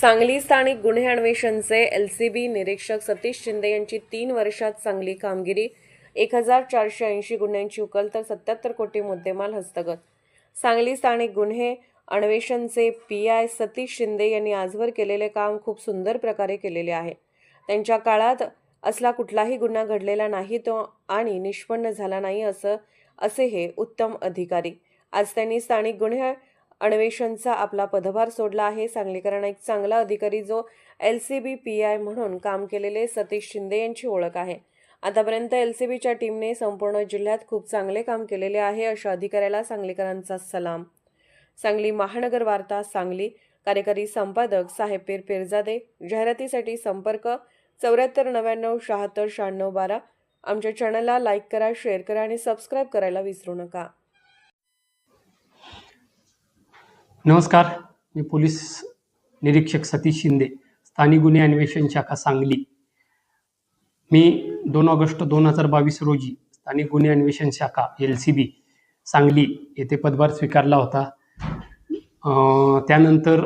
सांगली स्थानिक गुन्हे अन्वेषणचे एलसीबी निरीक्षक सतीश शिंदे यांची 3 वर्षात चांगली कामगिरी, 1480 गुन्ह्यांची उकल तर 77 कोटी मुद्देमाल हस्तगत। सांगली स्थानिक गुन्हे अन्वेषणचे पीआय सतीश शिंदे यांनी आजवर केलेले काम खूप सुंदर प्रकारे केलेले आहे। त्यांच्या काळात असला कुठलाही गुन्हा घडलेला नाही तो आणि निष्पन्न झाला नाही असे हे उत्तम अधिकारी। आज त्यांनी स्थानिक गुन्हे अन्वेषणचा आपला पदभार सोडला आहे। सांगलीकरांना एक चांगला अधिकारी जो एलसीबी पीआय म्हणून काम केलेले सतीश शिंदे यांची ओळख आहे। आतापर्यंत एलसीबीच्या टीमने संपूर्ण जिल्ह्यात खूप चांगले काम केलेले आहे। अशा अधिकाऱ्याला सांगलीकरांचा सलाम। सांगली महानगर वार्ता सांगली। कार्यकारी संपादक साहेब पीर पिरजादे। जाहिरातीसाठी संपर्क 7490769612। आमच्या चॅनलला लाईक करा, शेअर करा आणि सबस्क्राईब करायला विसरू नका। नमस्कार, मी पोलीस निरीक्षक सतीश शिंदे, स्थानिक गुन्हे अन्वेषण शाखा सांगली। मी 2 ऑगस्ट 2022 रोजी स्थानिक गुन्हे अन्वेषण शाखा एलसीबी सांगली येथे पदभार स्वीकारला होता। त्यानंतर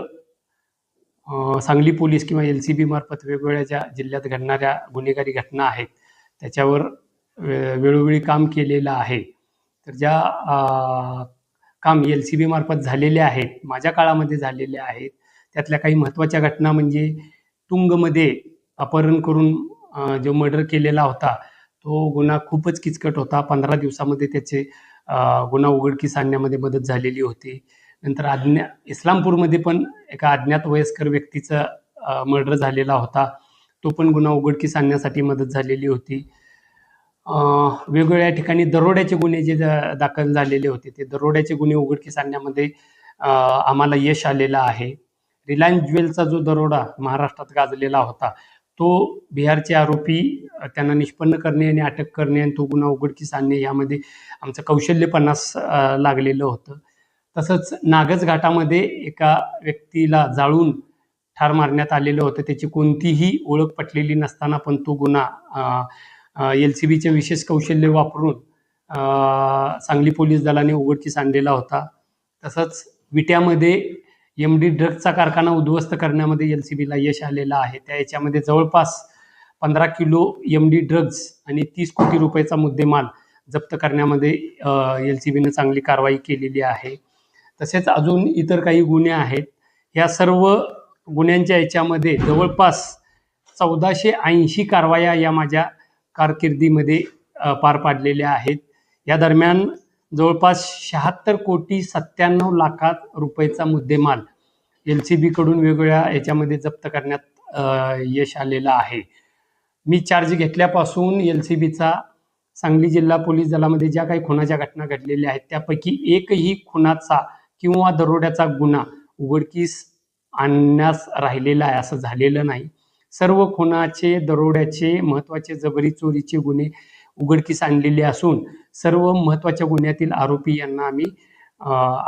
सांगली पोलीस किंवा एलसीबी मार्फत वेगवेगळ्या ज्या जिल्ह्यात घडणाऱ्या गुन्हेगारी घटना आहेत त्याच्यावर वेळोवेळी काम केलेलं आहे। तर ज्या काम एलसीबी मार्फत झालेले आहेत, माझ्या काळामध्ये झालेले आहेत, त्यातल्या काही महत्त्वाच्या घटना म्हणजे तुंगमध्ये अपहरण करून जो मर्डर केलेला होता तो गुन्हा खूपच किचकट होता। 15 दिवसामध्ये त्याचे गुन्हा उघडकीस आणण्यामध्ये मदत झालेली होती। नंतर इस्लामपूरमध्ये पण एका अज्ञात वयस्कर व्यक्तीचा मर्डर झालेला होता, तो पण गुन्हा उघडकीस आणण्यासाठी मदत झालेली होती। वेगवेगळ्या ठिकाणी दरोड्याचे गुन्हे जे दाखल झालेले होते ते दरोड्याचे गुन्हे उघडकीस आणण्यामध्ये आम्हाला यश आलेलं आहे। रिलायन्स ज्वेलचा जो दरोडा महाराष्ट्रात गाजलेला होता तो बिहारचे आरोपी त्यांना निष्पन्न करणे आणि अटक करणे आणि तो गुन्हा उघडकीस आणणे यामध्ये आमचं कौशल्य 50 लागलेलं होतं। तसंच नागज घाटामध्ये एका व्यक्तीला जाळून ठार मारण्यात आलेलं होतं, त्याची कोणतीही ओळख पटलेली नसताना पण तो गुन्हा एलसीबीचे विशेष कौशल्य वापरून सांगली पोलीस दलाने उघडकीस आणलेला होता। तसंच विट्यामध्ये एमडी ड्रग्जचा कारखाना उद्ध्वस्त करण्यामध्ये एलसीबीला यश आलेलं आहे। त्या याच्यामध्ये जवळपास 15 किलो एमडी ड्रग्ज आणि 30 कोटी रुपयाचा मुद्देमाल जप्त करण्यामध्ये एलसीबीने चांगली कारवाई केलेली आहे। तसेच अजून इतर काही गुन्हे आहेत। या सर्व गुन्ह्यांच्या याच्यामध्ये जवळपास 1480 कारवाया या माझ्या कारकिर्दीमध्ये पार पाडलेल्या आहेत। या दरम्यान जवळपास 76 कोटी 97 लाख रुपयाचा मुद्देमाल एलसीबी कडून वेगवेगळ्या याच्यामध्ये जप्त करण्यात यश आलेलं आहे। मी चार्ज घेतल्यापासून एलसीबीचा सांगली जिल्हा पोलीस दलामध्ये ज्या काही खुनाच्या घटना घडलेल्या आहेत त्यापैकी एकही खुनाचा किंवा दरोड्याचा गुन्हा उघडकीस आणण्यास राहिलेला आहे असं झालेलं नाही। सर्व खुनाचे, दरोड्याचे, महत्त्वाचे जबरी चोरीचे गुन्हे उघडकीस आणलेले असून सर्व महत्त्वाच्या गुन्ह्यातील आरोपी यांना आम्ही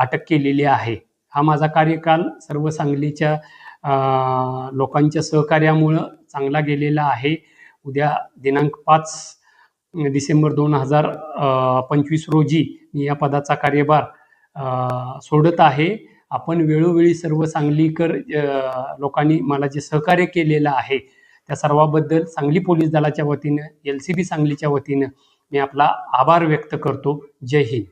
अटक केलेली आहे। हा माझा कार्यकाल सर्व सांगलीच्या लोकांच्या सहकार्यामुळं चांगला गेलेला आहे। उद्या दिनांक 5 डिसेंबर 2025 रोजी मी या पदाचा कार्यभार सोडत आहे। आपण वेळोवेळी सर्व सांगलीकर लोकांनी मला जे सहकार्य केलेलं आहे त्या सर्वाबद्दल सांगली पोलीस दलाच्या वतीनं, एलसीबी सांगलीच्या वतीनं मी आपला आभार व्यक्त करतो। जय हिंद।